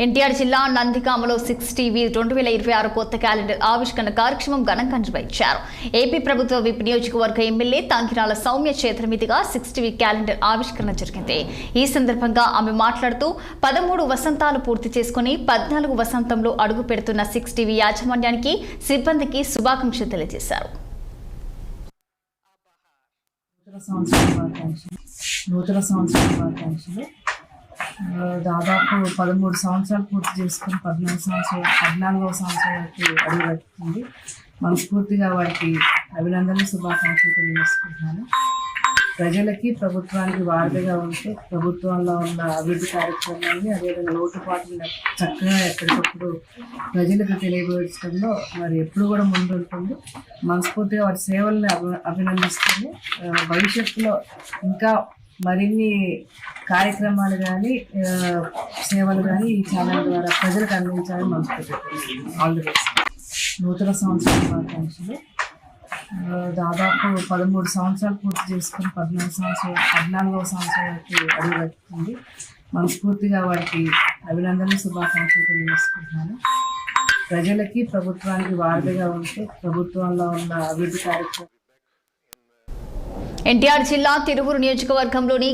ఎన్టీఆర్ జిల్లా నందిగామలో 6 టీవీ 2026 కొత్త క్యాలెండర్ ఆవిష్కరణ కార్యక్రమం ఘనంగా నిర్వహించారు. ఏపీ ప్రభుత్వ విప్ నియోజకవర్గ ఎమ్మెల్యే తంగిరాల సౌమ్య చేతుల మీదుగా 6 టీవీ క్యాలెండర్ ఆవిష్కరణ జరిగింది. ఈ సందర్భంగా ఆమె మాట్లాడుతూ 13 వసంతాలు పూర్తి చేసుకుని 14వ వసంతంలో అడుగు పెడుతున్న 6 టీవీ యాజమాన్యానికి, సిబ్బందికి శుభాకాంక్షలు తెలియజేశారు. నూతన సంవత్సర శుభాకాంక్షలు. దాదాపు 13 సంవత్సరాలు పూర్తి చేసుకుని 14వ సంవత్సరానికి అడుగుపెడుతుంది. మనస్ఫూర్తిగా వారికి అభినందనలు, శుభాకాంక్షలు తెలియజేసుకుంటున్నాను. ప్రజలకి, ప్రభుత్వానికి వారధిగా ఉంటే ప్రభుత్వంలో ఉన్న అభివృద్ధి కార్యక్రమాన్ని, అదేవిధంగా లోటుపాట్లు చక్కగా ఎప్పటికప్పుడు ప్రజలకు తెలియపరచడంలో మరి ఎప్పుడు కూడా ముందుంటుంది. మనస్ఫూర్తిగా వారి సేవల్ని అభినందిస్తుంది. భవిష్యత్తులో ఇంకా మరిన్ని కార్యక్రమాలు కానీ, సేవలు కానీ ఈ ఛానల్ ద్వారా ప్రజలకు అందించాలని మనస్ఫూర్తి. All the best. నూతన సంవత్సర శుభాకాంక్షలు. దాదాపు 13 సంవత్సరాలు పూర్తి చేసుకుని 14వ సంవత్సరానికి అడుగుపెడుతుంది. మనస్ఫూర్తిగా వారికి అభినందనలు, శుభాకాంక్షలు తెలియజేసుకుంటున్నాను. ప్రజలకి, ప్రభుత్వానికి వారధిగా ఉంటే ప్రభుత్వంలో ఉన్న అభివృద్ధి కార్యక్రమం. ఎన్టీఆర్ జిల్లా తిరువురు నియోజకవర్గంలోని